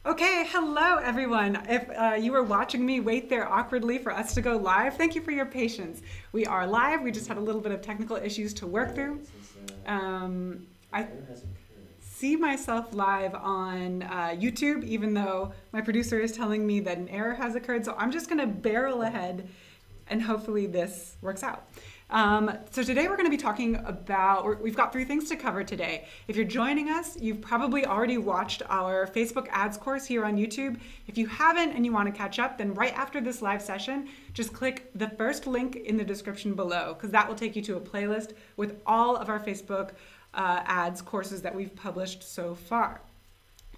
Okay, hello everyone. If you were watching me wait there awkwardly for us to go live, thank you for your patience. We are live. We just had a little bit of technical issues to work through. I see myself live on YouTube, even though my producer is telling me that an error has occurred. So I'm just going to barrel ahead and hopefully this works out. So today we're going to be talking about, we've got three things to cover today. If you're joining us, you've probably already watched our Facebook ads course here on YouTube. If you haven't and you want to catch up, then right after this live session, just click the first link in the description below, because that will take you to a playlist with all of our Facebook ads courses that we've published so far.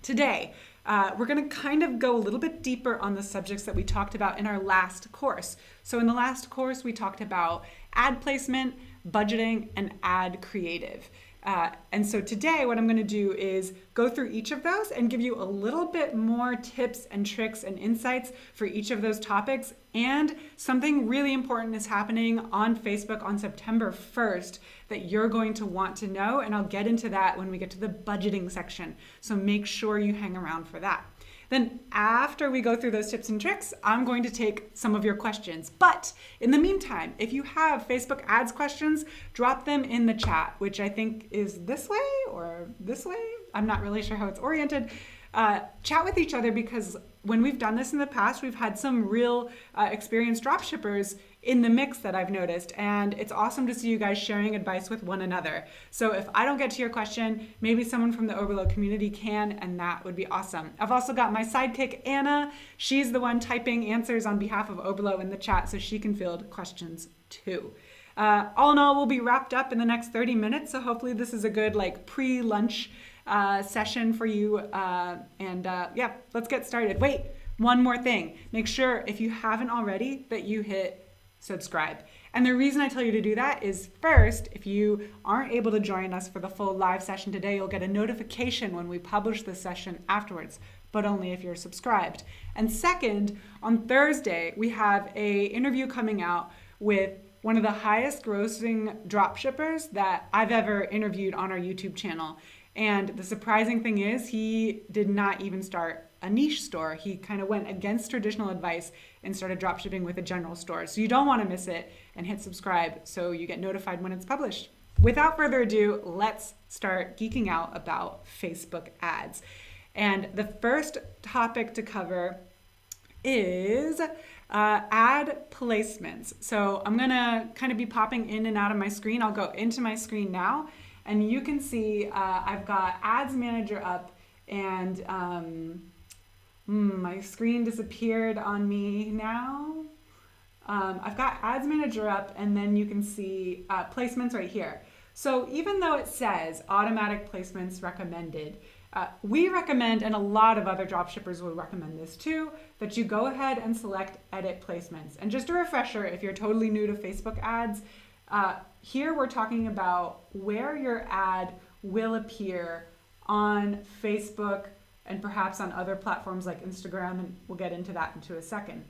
Today, we're going to kind of go a little bit deeper on the subjects that we talked about in our last course. So in the last course, we talked about ad placement, budgeting, and ad creative. And so today what I'm going to do is go through each of those and give you a little bit more tips and tricks and insights for each of those topics. And something really important is happening on Facebook on September 1st that you're going to want to know. And I'll get into that when we get to the budgeting section. So make sure you hang around for that. Then after we go through those tips and tricks, I'm going to take some of your questions. But in the meantime, if you have Facebook ads questions, drop them in the chat, which I think is this way or this way. I'm not really sure how it's oriented. Chat with each other, because when we've done this in the past, we've had some real experienced dropshippers in the mix that I've noticed, and it's awesome to see you guys sharing advice with one another. So if I don't get to your question, maybe someone from the Overload community can, and that would be awesome. I've also got my sidekick, Anna. She's the one typing answers on behalf of Overload in the chat, so she can field questions too. All in all, we'll be wrapped up in the next 30 minutes, so hopefully this is a good pre-lunch session for you. Yeah, let's get started. Wait, one more thing. Make sure, if you haven't already, that you hit subscribe. And the reason I tell you to do that is, first, if you aren't able to join us for the full live session today, you'll get a notification when we publish this session afterwards, but only if you're subscribed. And second, on Thursday, we have a interview coming out with one of the highest grossing dropshippers that I've ever interviewed on our YouTube channel. And the surprising thing is, he did not even start a niche store. He kind of went against traditional advice and started dropshipping with a general store. So you don't want to miss it, and hit subscribe so you get notified when it's published. Without further ado, let's start geeking out about Facebook ads. And the first topic to cover is ad placements. So I'm gonna kind of be popping in and out of my screen. I'll go into my screen now, and you can see I've got Ads Manager up, and my screen disappeared on me now. I've got Ads Manager up, and then you can see placements right here. So even though it says automatic placements recommended, we recommend, and a lot of other dropshippers will recommend this too, that you go ahead and select edit placements. And just a refresher, if you're totally new to Facebook ads, here we're talking about where your ad will appear on Facebook and perhaps on other platforms like Instagram, and we'll get into that into a second.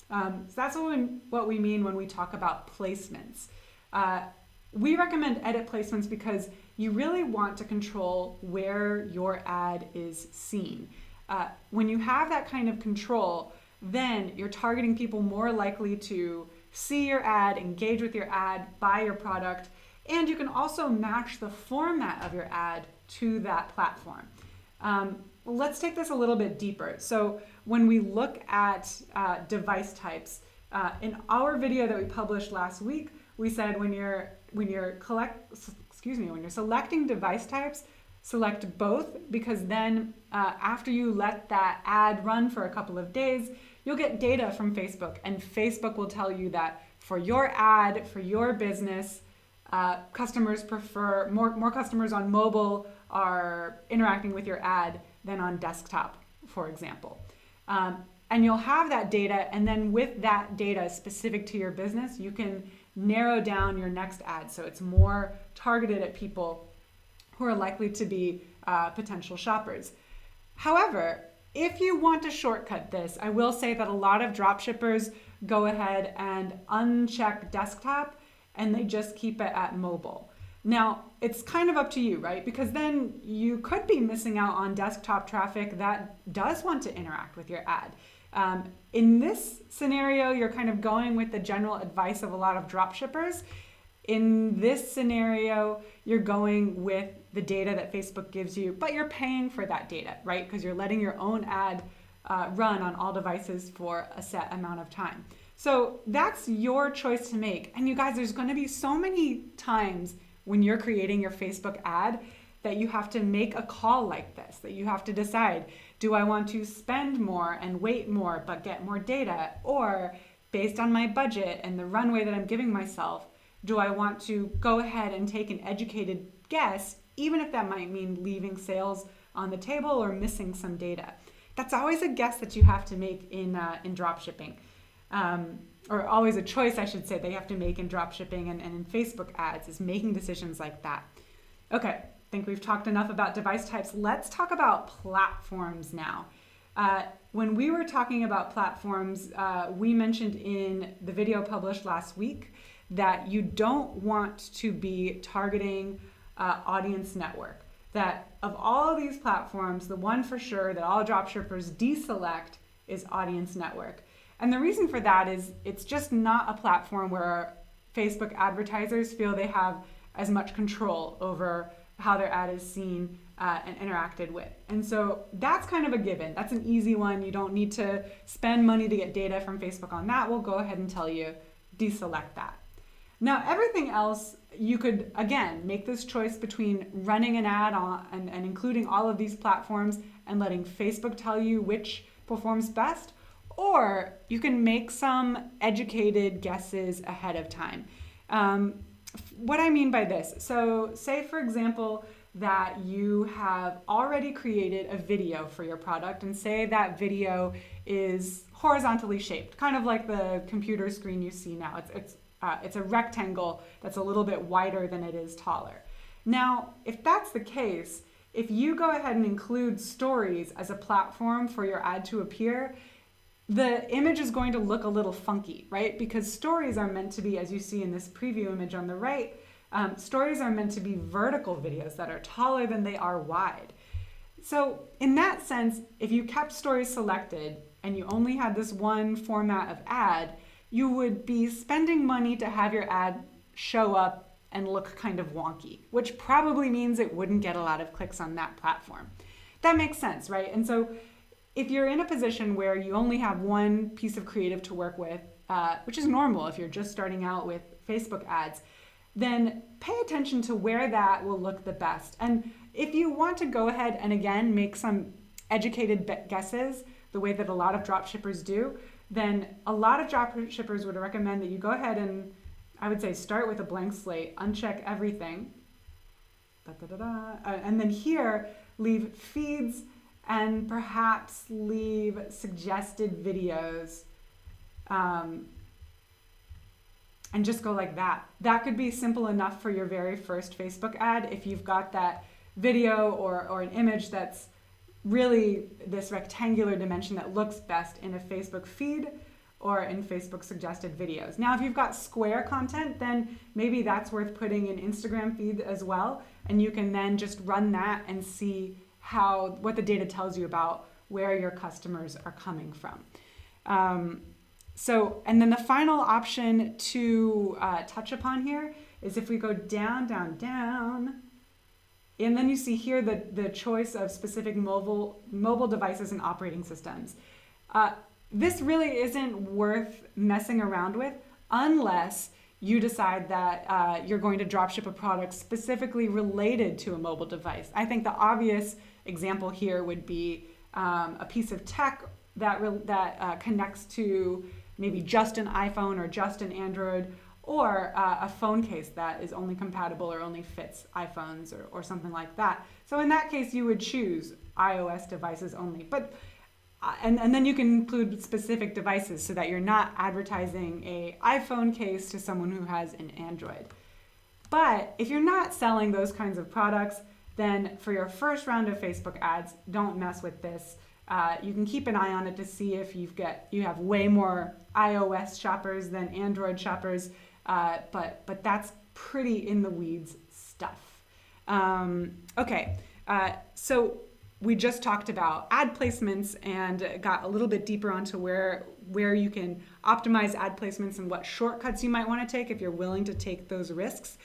So that's what we mean when we talk about placements. We recommend edit placements because you really want to control where your ad is seen. When you have that kind of control, then you're targeting people more likely to see your ad, engage with your ad, buy your product, and you can also match the format of your ad to that platform. Let's take this a little bit deeper. So when we look at device types, in our video that we published last week, we said when you're selecting device types, select both, because then after you let that ad run for a couple of days, you'll get data from Facebook, and Facebook will tell you that for your ad, for your business, customers prefer, more customers on mobile are interacting with your ad than on desktop, for example. And you'll have that data, and then with that data specific to your business, you can narrow down your next ad so it's more targeted at people who are likely to be potential shoppers. However, if you want to shortcut this, I will say that a lot of dropshippers go ahead and uncheck desktop and they just keep it at mobile. Now, it's kind of up to you, right? Because then you could be missing out on desktop traffic that does want to interact with your ad. In this scenario, you're kind of going with the general advice of a lot of dropshippers. In this scenario, you're going with the data that Facebook gives you, but you're paying for that data, right? Because you're letting your own ad run on all devices for a set amount of time. So that's your choice to make. And you guys, there's going to be so many times when you're creating your Facebook ad that you have to make a call like this, that you have to decide, do I want to spend more and wait more but get more data? Or based on my budget and the runway that I'm giving myself, do I want to go ahead and take an educated guess, even if that might mean leaving sales on the table or missing some data? That's always a guess that you have to make in dropshipping. Or always a choice, I should say, they have to make in dropshipping and in Facebook ads, is making decisions like that. Okay, I think we've talked enough about device types. Let's talk about platforms now. When we were talking about platforms, we mentioned in the video published last week that you don't want to be targeting audience network. That of all these platforms, the one for sure that all dropshippers deselect is audience network. And the reason for that is it's just not a platform where Facebook advertisers feel they have as much control over how their ad is seen and interacted with. And so that's kind of a given. That's an easy one. You don't need to spend money to get data from Facebook on that. We'll go ahead and tell you, deselect that. Now, everything else, you could, again, make this choice between running an ad on and including all of these platforms and letting Facebook tell you which performs best, or you can make some educated guesses ahead of time. What I mean by this, so say for example that you have already created a video for your product, and say that video is horizontally shaped, kind of like the computer screen you see now. It's a rectangle that's a little bit wider than it is taller. Now, if that's the case, if you go ahead and include stories as a platform for your ad to appear, the image is going to look a little funky, right? Because stories are meant to be, as you see in this preview image on the right, stories are meant to be vertical videos that are taller than they are wide. So in that sense, if you kept stories selected and you only had this one format of ad, you would be spending money to have your ad show up and look kind of wonky, which probably means it wouldn't get a lot of clicks on that platform. That makes sense, right? And so if you're in a position where you only have one piece of creative to work with, which is normal if you're just starting out with Facebook ads, then pay attention to where that will look the best. And if you want to go ahead and again make some educated guesses, the way that a lot of dropshippers do, then a lot of dropshippers would recommend that you go ahead and, I would say, start with a blank slate, uncheck everything, and then here leave feeds and perhaps leave suggested videos, and just go like that. That could be simple enough for your very first Facebook ad if you've got that video or an image that's really this rectangular dimension that looks best in a Facebook feed or in Facebook suggested videos. Now, if you've got square content, then maybe that's worth putting in Instagram feed as well, and you can then just run that and see what the data tells you about where your customers are coming from. And then the final option to touch upon here is if we go down, down, down, and then you see here the choice of specific mobile devices and operating systems. This really isn't worth messing around with unless you decide that you're going to dropship a product specifically related to a mobile device. I think the obvious example here would be a piece of tech that connects to maybe just an iPhone or just an Android, or a phone case that is only compatible or only fits iPhones or something like that. So in that case, you would choose iOS devices only. But and then you can include specific devices so that you're not advertising an iPhone case to someone who has an Android. But if you're not selling those kinds of products, then for your first round of Facebook ads, don't mess with this. You can keep an eye on it to see if you have way more iOS shoppers than Android shoppers, but that's pretty in the weeds stuff. stuff. Okay, so we just talked about ad placements and got a little bit deeper onto where you can optimize ad placements and what shortcuts you might want to take if you're willing to take those risks.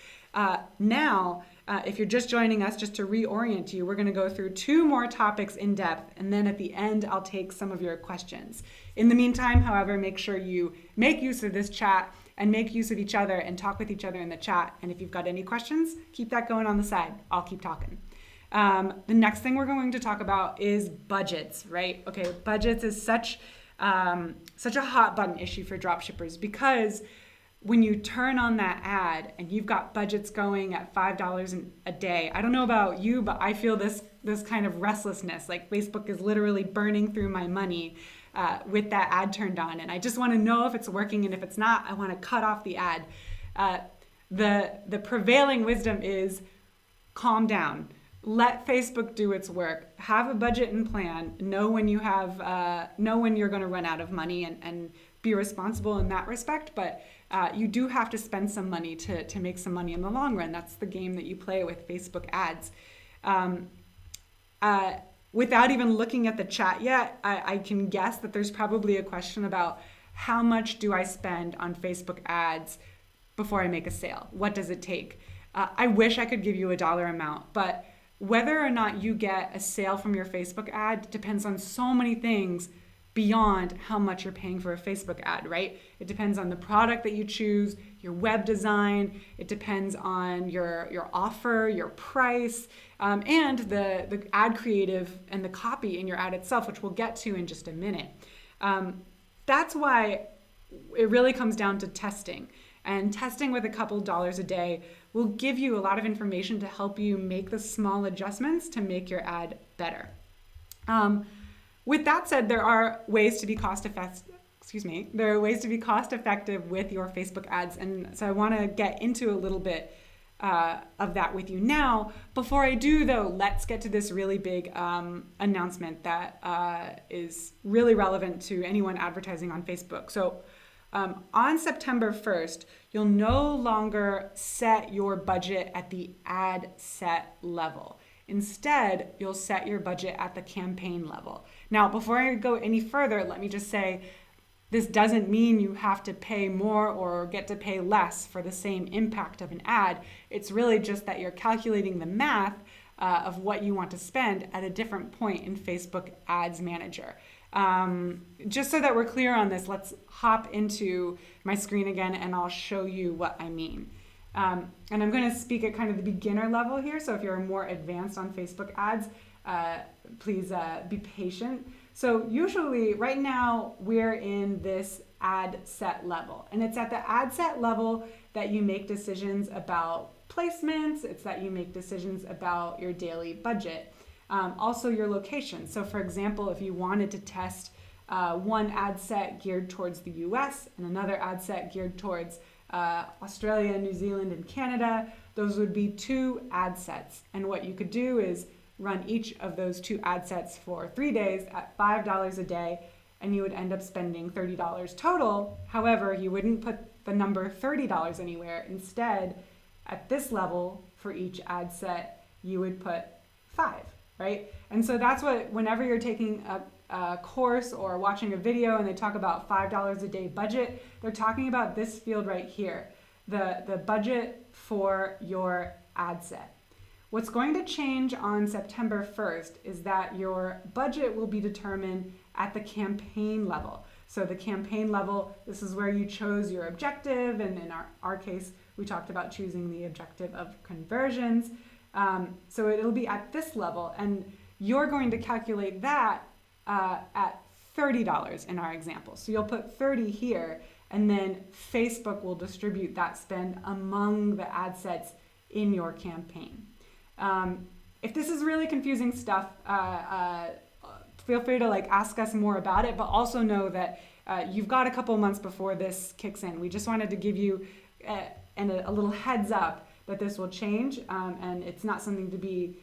Now, if you're just joining us, just to reorient you, we're going to go through 2 more topics in depth, and then at the end, I'll take some of your questions. In the meantime, however, make sure you make use of this chat and make use of each other and talk with each other in the chat. And if you've got any questions, keep that going on the side. I'll keep talking. The next thing we're going to talk about is budgets, right? Okay, budgets is such a hot button issue for dropshippers, because when you turn on that ad and you've got budgets going at $5 a day, I don't know about you, but I feel this kind of restlessness, like Facebook is literally burning through my money with that ad turned on. And I just want to know if it's working, and if it's not, I want to cut off the ad. The prevailing wisdom is calm down. Let Facebook do its work. Have a budget and plan. Know when you're going to run out of money, and be responsible in that respect. But you do have to spend some money to make some money in the long run. That's the game that you play with Facebook ads. Without even looking at the chat yet, I can guess that there's probably a question about how much do I spend on Facebook ads before I make a sale? What does it take? I wish I could give you a dollar amount, but whether or not you get a sale from your Facebook ad depends on so many things beyond how much you're paying for a Facebook ad, right? It depends on the product that you choose, your web design, it depends on your offer, your price, and the ad creative and the copy in your ad itself, which we'll get to in just a minute. That's why it really comes down to testing. And testing with a couple dollars a day will give you a lot of information to help you make the small adjustments to make your ad better. With that said, there are ways to be cost effective with your Facebook ads. And so I want to get into a little bit of that with you now. Before I do, though, let's get to this really big announcement that is really relevant to anyone advertising on Facebook. So on September 1st, you'll no longer set your budget at the ad set level. Instead, you'll set your budget at the campaign level. Now, before I go any further, let me just say, this doesn't mean you have to pay more or get to pay less for the same impact of an ad. It's really just that you're calculating the math of what you want to spend at a different point in Facebook Ads Manager. Just so that we're clear on this, let's hop into my screen again and I'll show you what I mean. And I'm going to speak at kind of the beginner level here, so if you're more advanced on Facebook ads, please be patient. So usually right now we're in this ad set level, and it's at the ad set level that you make decisions about placements, it's that you make decisions about your daily budget. Also your location. So for example, if you wanted to test one ad set geared towards the US and another ad set geared towards Australia, New Zealand, and Canada, those would be 2 ad sets. And what you could do is run each of those 2 ad sets for 3 days at $5 a day, and you would end up spending $30 total. However, you wouldn't put the number $30 anywhere. Instead, at this level, for each ad set, you would put 5. Right? And so that's what, whenever you're taking a course or watching a video and they talk about $5 a day budget, they're talking about this field right here, the budget for your ad set. What's going to change on September 1st is that your budget will be determined at the campaign level. So the campaign level, this is where you chose your objective, and in our case, we talked about choosing the objective of conversions. So it'll be at this level, and you're going to calculate that at $30 in our example. So you'll put 30 here, and then Facebook will distribute that spend among the ad sets in your campaign. If this is really confusing stuff, feel free to ask us more about it, but also know that you've got a couple months before this kicks in. We just wanted to give you a little heads up that this will change, and it's not something to be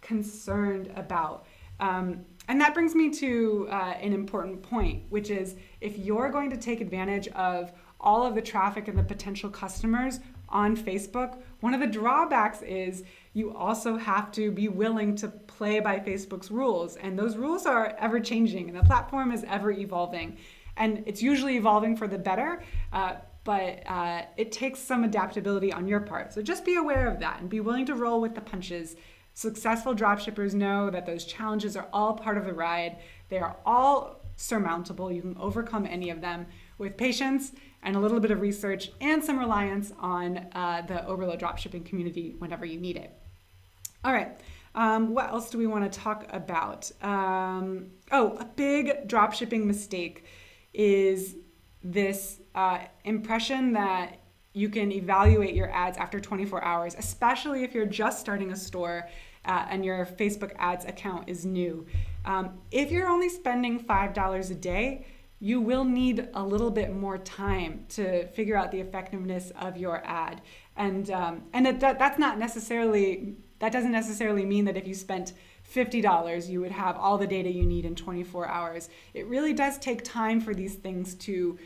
concerned about. And that brings me to an important point, which is if you're going to take advantage of all of the traffic and the potential customers on Facebook. One of the drawbacks is you also have to be willing to play by Facebook's rules. And those rules are ever changing and the platform is ever evolving. And it's usually evolving for the better, but it takes some adaptability on your part. So just be aware of that and be willing to roll with the punches. Successful dropshippers know that those challenges are all part of the ride. They are all surmountable. You can overcome any of them with patience and a little bit of research and some reliance on the Overload dropshipping community whenever you need it. All right, what else do we want to talk about? A big dropshipping mistake is this impression that you can evaluate your ads after 24 hours, especially if you're just starting a store and your Facebook ads account is new. If you're only spending $5 a day, you will need a little bit more time to figure out the effectiveness of your ad. And that doesn't necessarily mean that if you spent $50, you would have all the data you need in 24 hours. It really does take time for these things to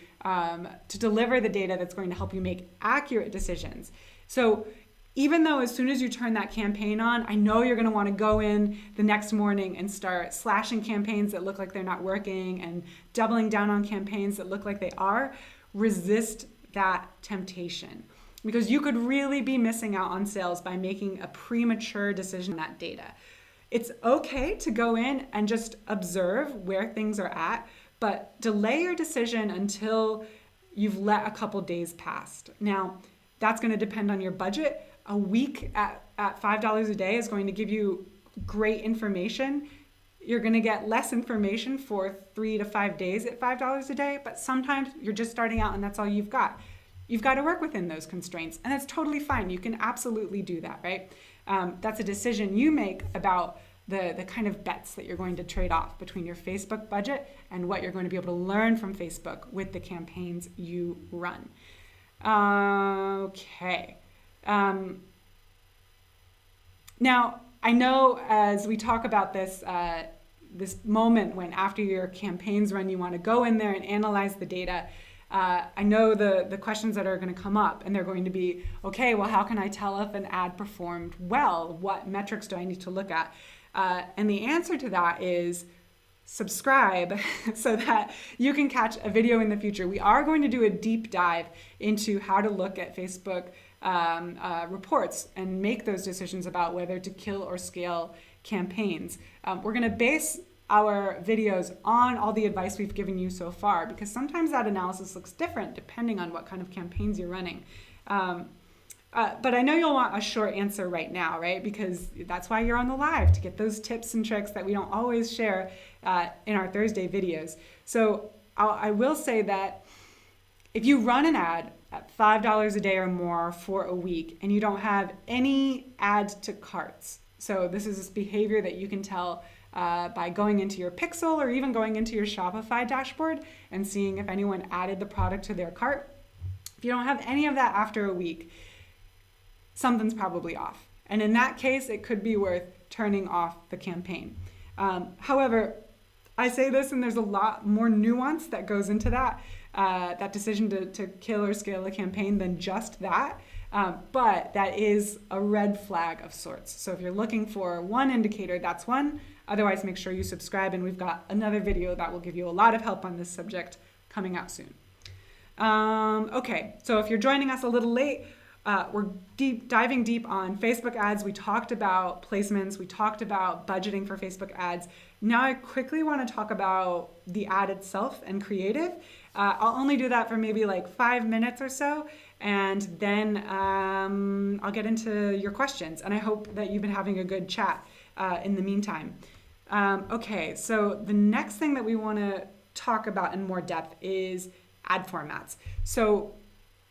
deliver the data that's going to help you make accurate decisions. So even though as soon as you turn that campaign on, I know you're going to want to go in the next morning and start slashing campaigns that look like they're not working and doubling down on campaigns that look like they are, resist that temptation. Because you could really be missing out on sales by making a premature decision on that data. It's okay to go in and just observe where things are at, but delay your decision until you've let a couple days pass. Now, that's going to depend on your budget. A week at $5 a day is going to give you great information. You're going to get less information for 3 to 5 days at $5 a day, but sometimes you're just starting out and that's all you've got. You've got to work within those constraints, and that's totally fine. You can absolutely do that, right? That's a decision you make about the kind of bets that you're going to trade off between your Facebook budget and what you're going to be able to learn from Facebook with the campaigns you run. Okay. Now, I know as we talk about this, this moment when after your campaigns run, you want to go in there and analyze the data. I know the questions that are going to come up, and they're going to be, okay, well, how can I tell if an ad performed well? What metrics do I need to look at? And the answer to that is subscribe so that you can catch a video in the future. We are going to do a deep dive into how to look at Facebook reports and make those decisions about whether to kill or scale campaigns. We're going to base our videos on all the advice we've given you so far, because sometimes that analysis looks different depending on what kind of campaigns you're running. But I know you'll want a short answer right now, right? Because that's why you're on the live, to get those tips and tricks that we don't always share in our Thursday videos. So I will say that if you run an ad at $5 a day or more for a week and you don't have any add to carts, so this is this behavior that you can tell by going into your Pixel or even going into your Shopify dashboard and seeing if anyone added the product to their cart. If you don't have any of that after a week, something's probably off. And in that case, it could be worth turning off the campaign. However, I say this and there's a lot more nuance that goes into that decision to kill or scale a campaign than just that. But that is a red flag of sorts. So if you're looking for one indicator, that's one. Otherwise, make sure you subscribe, and we've got another video that will give you a lot of help on this subject coming out soon. Okay, so if you're joining us a little late, we're diving deep on Facebook ads. We talked about placements. We talked about budgeting for Facebook ads. Now I quickly want to talk about the ad itself and creative. I'll only do that for maybe like 5 minutes or so, and then I'll get into your questions. And I hope that you've been having a good chat in the meantime. Okay, so the next thing that we want to talk about in more depth is ad formats. So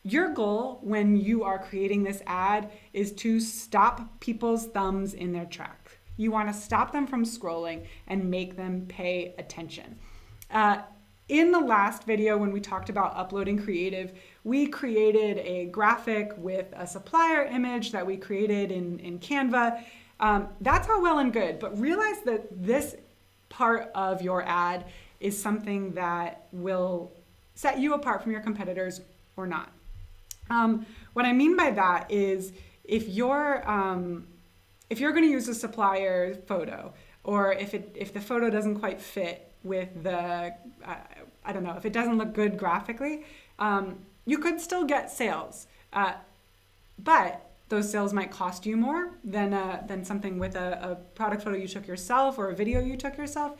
your goal when you are creating this ad is to stop people's thumbs in their track. You want to stop them from scrolling and make them pay attention. In the last video, when we talked about uploading creative, we created a graphic with a supplier image that we created in Canva. That's all well and good, but realize that this part of your ad is something that will set you apart from your competitors or not. What I mean by that is if you're going to use a supplier photo, or if the photo doesn't quite fit with the I don't know, if it doesn't look good graphically, you could still get sales, but those sales might cost you more than something with a product photo you took yourself or a video you took yourself,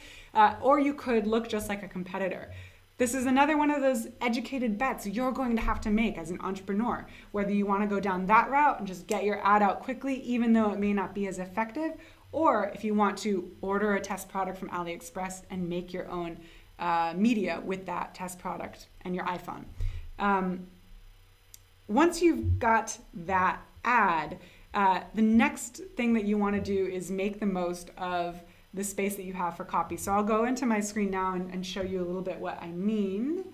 or you could look just like a competitor. This is another one of those educated bets you're going to have to make as an entrepreneur, whether you want to go down that route and just get your ad out quickly, even though it may not be as effective, or if you want to order a test product from AliExpress and make your own media with that test product and your iPhone. Once you've got that ad, the next thing that you want to do is make the most of the space that you have for copy. So I'll go into my screen now and show you a little bit what I mean.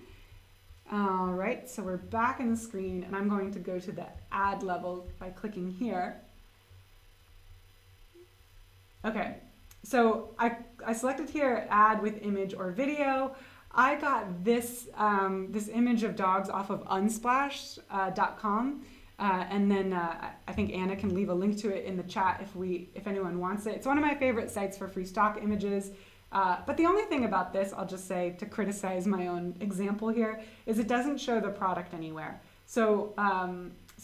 All right, so we're back in the screen, and I'm going to go to the ad level by clicking here. Okay, so I selected here ad with image or video. I got this this image of dogs off of unsplash.com. And then I think Anna can leave a link to it in the chat if anyone wants it. It's one of my favorite sites for free stock images. But the only thing about this, I'll just say to criticize my own example here, is it doesn't show the product anywhere. So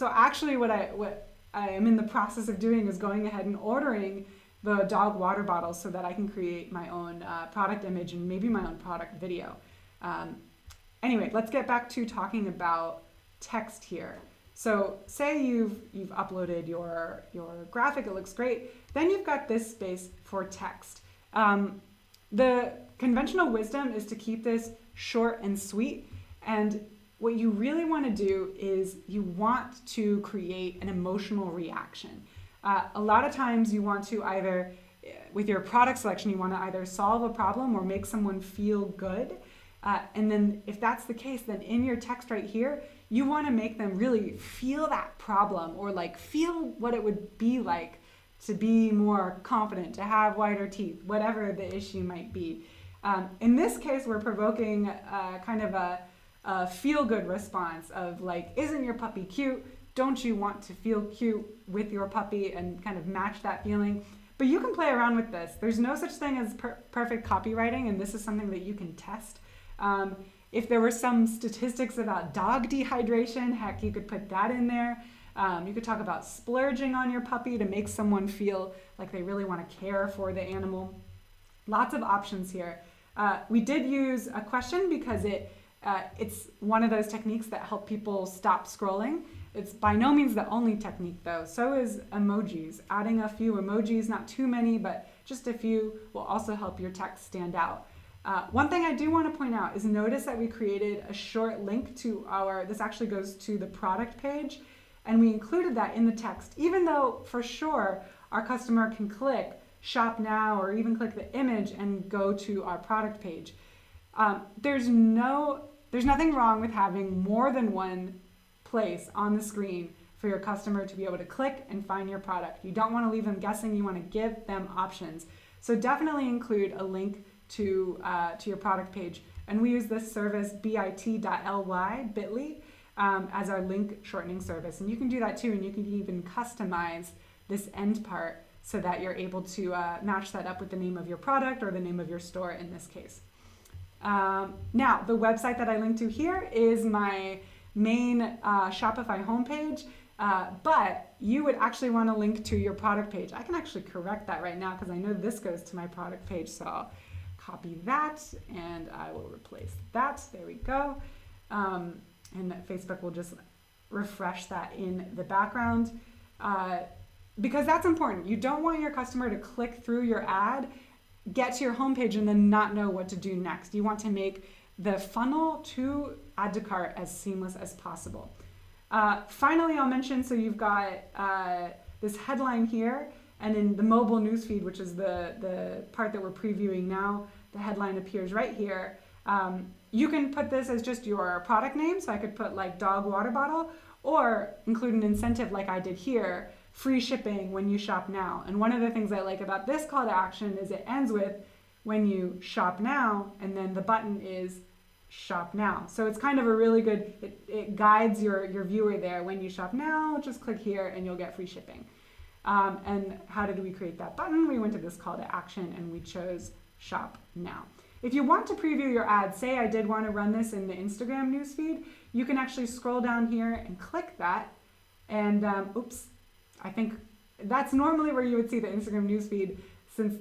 actually what I am in the process of doing is going ahead and ordering the dog water bottles so that I can create my own product image and maybe my own product video. Anyway, let's get back to talking about text here. So say you've uploaded your graphic, it looks great. Then you've got this space for text. The conventional wisdom is to keep this short and sweet. And what you really want to do is you want to create an emotional reaction. A lot of times you want to either, with your product selection, you want to either solve a problem or make someone feel good. And then if that's the case, then in your text right here, you want to make them really feel that problem, or like feel what it would be like to be more confident, to have whiter teeth, whatever the issue might be. In this case, we're provoking kind of a feel-good response of like, isn't your puppy cute? Don't you want to feel cute with your puppy and kind of match that feeling? But you can play around with this. There's no such thing as perfect copywriting, and this is something that you can test. If there were some statistics about dog dehydration, heck, you could put that in there. You could talk about splurging on your puppy to make someone feel like they really want to care for the animal. Lots of options here. We did use a question because it's one of those techniques that help people stop scrolling. It's by no means the only technique though. So is emojis. Adding a few emojis, not too many, but just a few, will also help your text stand out. One thing I do want to point out is notice that we created a short link to this actually goes to the product page, and we included that in the text, even though for sure our customer can click shop now or even click the image and go to our product page. There's nothing wrong with having more than one place on the screen for your customer to be able to click and find your product. You don't want to leave them guessing, you want to give them options. So definitely include a link to your product page. And we use this service bit.ly, as our link shortening service. And you can do that too, and you can even customize this end part so that you're able to match that up with the name of your product or the name of your store in this case. Now, the website that I linked to here is my main Shopify homepage, but you would actually want to link to your product page. I can actually correct that right now because I know this goes to my product page, so I'll copy that and I will replace that. There we go. And Facebook will just refresh that in the background because that's important. You don't want your customer to click through your ad, get to your homepage, and then not know what to do next. You want to make the funnel to add to cart as seamless as possible. Finally, I'll mention, so you've got this headline here, and in the mobile newsfeed, which is the part that we're previewing now, the headline appears right here. You can put this as just your product name, so I could put like dog water bottle, or include an incentive like I did here, free shipping when you shop now. And one of the things I like about this call to action is it ends with when you shop now, and then the button is shop now. So it's kind of a really good, it guides your viewer there. When you shop now, just click here and you'll get free shipping. And how did we create that button? We went to this call to action and we chose shop now. If you want to preview your ad, say I did want to run this in the Instagram newsfeed, you can actually scroll down here and click that. And oops, I think that's normally where you would see the Instagram newsfeed.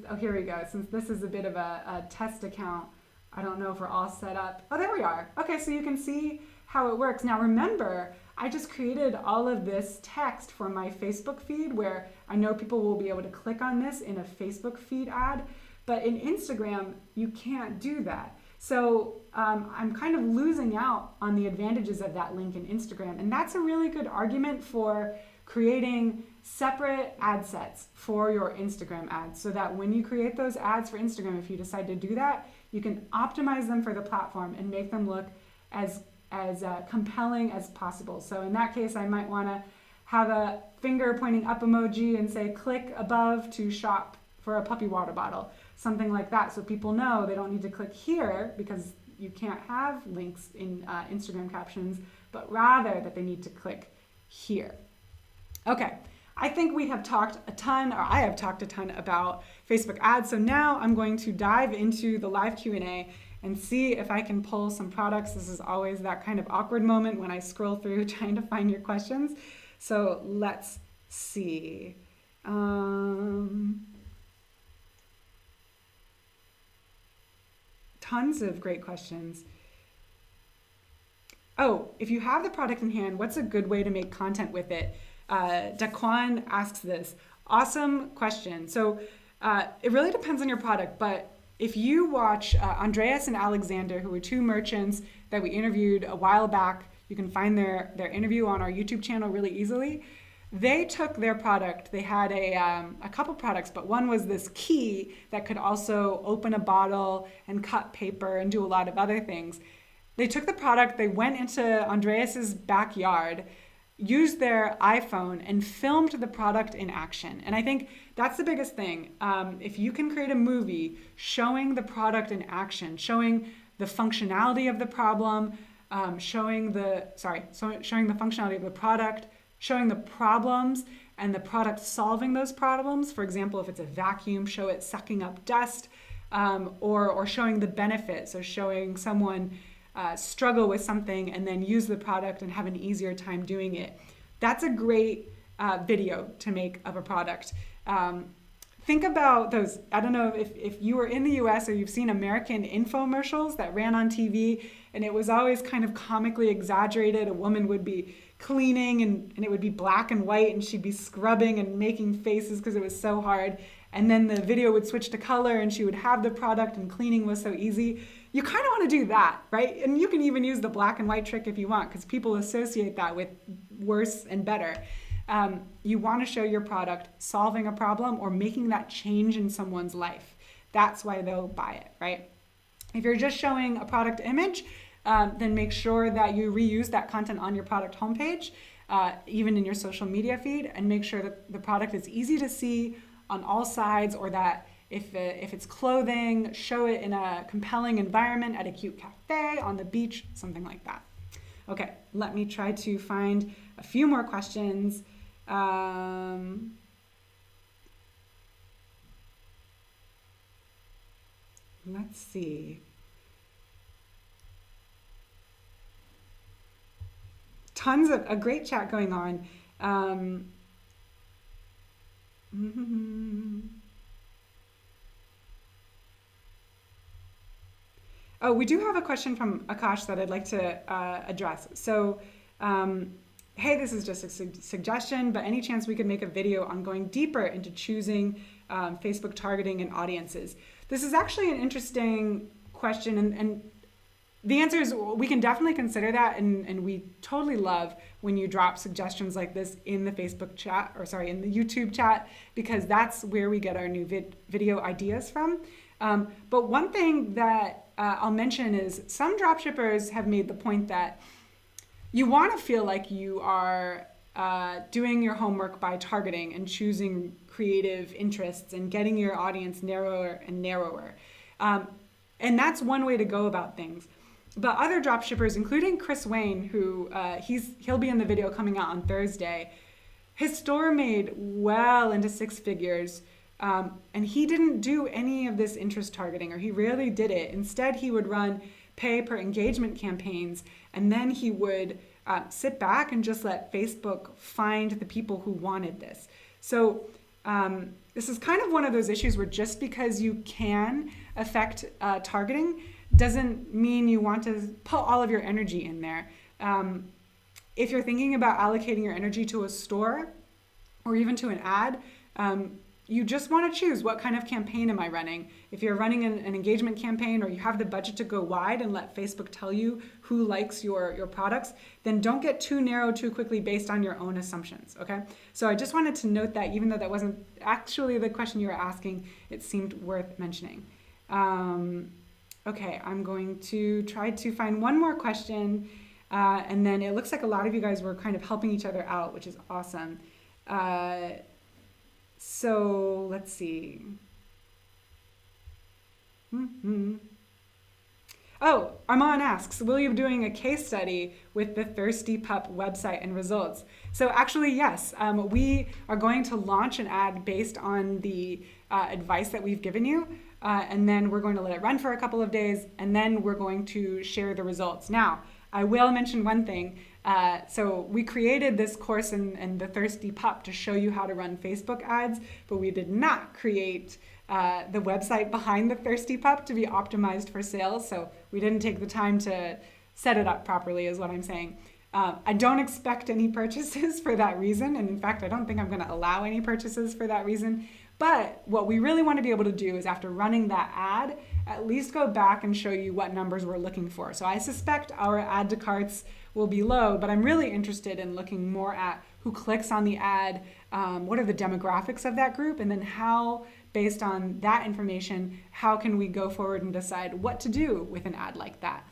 Oh, here we go. Since this is a bit of a test account, I don't know if we're all set up. Oh, there we are. Okay, so you can see how it works. Now remember, I just created all of this text for my Facebook feed where I know people will be able to click on this in a Facebook feed ad, but in Instagram, you can't do that. So I'm kind of losing out on the advantages of that link in Instagram. And that's a really good argument for creating separate ad sets for your Instagram ads so that when you create those ads for Instagram, if you decide to do that, you can optimize them for the platform and make them look as compelling as possible. So in that case, I might want to have a finger pointing up emoji and say click above to shop for a puppy water bottle, something like that, so people know they don't need to click here because you can't have links in Instagram captions, but rather that they need to click here. Okay, I think we have talked a ton, or I have talked a ton about Facebook ads, so now I'm going to dive into the live Q&A and see if I can pull some products. This is always that kind of awkward moment when I scroll through trying to find your questions. So let's see. Tons of great questions. Oh, if you have the product in hand, what's a good way to make content with it? Daquan asks this. Awesome question. So it really depends on your product, but if you watch Andreas and Alexander, who were two merchants that we interviewed a while back, you can find their interview on our YouTube channel really easily. They took their product, they had a couple products, but one was this key that could also open a bottle and cut paper and do a lot of other things. They took the product, they went into Andreas's backyard, used their iPhone and filmed the product in action. And I think that's the biggest thing. If you can create a movie showing the product in action, showing the functionality of the problem, showing the functionality of the product, showing the problems and the product solving those problems. For example, if it's a vacuum, show it sucking up dust, or showing the benefit. So showing someone struggle with something and then use the product and have an easier time doing it. That's a great video to make of a product. Think about those, I don't know if you were in the US or you've seen American infomercials that ran on TV, and it was always kind of comically exaggerated. A woman would be cleaning and it would be black and white and she'd be scrubbing and making faces because it was so hard. And then the video would switch to color and she would have the product and cleaning was so easy. You kind of want to do that, right? And you can even use the black and white trick if you want because people associate that with worse and better. You want to show your product solving a problem or making that change in someone's life. That's why they'll buy it, right? If you're just showing a product image, then make sure that you reuse that content on your product homepage, even in your social media feed, and make sure that the product is easy to see on all sides, or that if it's clothing, show it in a compelling environment at a cute cafe, on the beach, something like that. Okay, let me try to find a few more questions. Let's see. Tons of a great chat going on. Oh, we do have a question from Akash that I'd like to address. So, hey, this is just a suggestion, but any chance we could make a video on going deeper into choosing Facebook targeting and audiences? This is actually an interesting question, and the answer is we can definitely consider that, and we totally love when you drop suggestions like this in the Facebook chat, in the YouTube chat, because that's where we get our new video ideas from. But one thing that I'll mention is some dropshippers have made the point that you want to feel like you are doing your homework by targeting and choosing creative interests and getting your audience narrower and narrower. And that's one way to go about things. But other dropshippers, including Chris Wayne, who he'll be in the video coming out on Thursday, his store made well into six figures. And he didn't do any of this interest targeting, or he rarely did it. Instead, he would run pay per engagement campaigns, and then he would sit back and just let Facebook find the people who wanted this. So this is kind of one of those issues where just because you can affect targeting doesn't mean you want to put all of your energy in there. If you're thinking about allocating your energy to a store or even to an ad, you just want to choose what kind of campaign am I running. If you're running an engagement campaign, or you have the budget to go wide and let Facebook tell you who likes your products, then don't get too narrow too quickly based on your own assumptions, okay? So I just wanted to note that, even though that wasn't actually the question you were asking, it seemed worth mentioning. Okay, I'm going to try to find one more question, and then it looks like a lot of you guys were kind of helping each other out, which is awesome. So let's see. Oh, Armand asks, will you be doing a case study with the Thirsty Pup website and results? So actually, yes, we are going to launch an ad based on the advice that we've given you. And then we're going to let it run for a couple of days, and then we're going to share the results. Now, I will mention one thing. So we created this course in the Thirsty Pup to show you how to run Facebook ads, but we did not create the website behind the Thirsty Pup to be optimized for sales. So we didn't take the time to set it up properly, is what I'm saying. I don't expect any purchases for that reason. And in fact, I don't think I'm going to allow any purchases for that reason. But what we really want to be able to do is, after running that ad, at least go back and show you what numbers we're looking for. So I suspect our add to carts will be low, but I'm really interested in looking more at who clicks on the ad, what are the demographics of that group, and then how, based on that information, how can we go forward and decide what to do with an ad like that.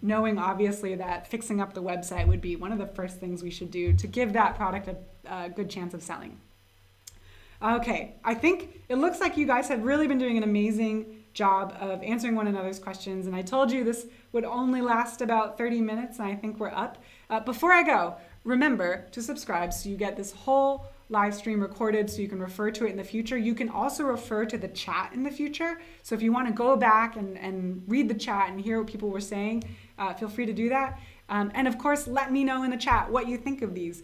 Knowing obviously that fixing up the website would be one of the first things we should do to give that product a good chance of selling. Okay, I think it looks like you guys have really been doing an amazing job of answering one another's questions, and I told you this would only last about 30 minutes, and I think we're up. Before I go, remember to subscribe so you get this whole live stream recorded so you can refer to it in the future. You can also refer to the chat in the future, so if you want to go back and read the chat and hear what people were saying, feel free to do that. And of course, let me know in the chat what you think of these.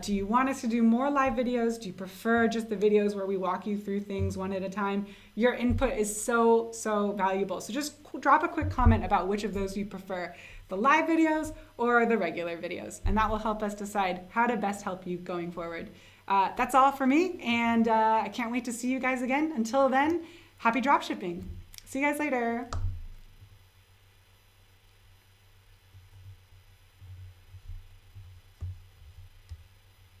Do you want us to do more live videos? Do you prefer just the videos where we walk you through things one at a time? Your input is so valuable. So just drop a quick comment about which of those you prefer, the live videos or the regular videos. And that will help us decide how to best help you going forward. That's all for me, and I can't wait to see you guys again. Until then, happy dropshipping. See you guys later.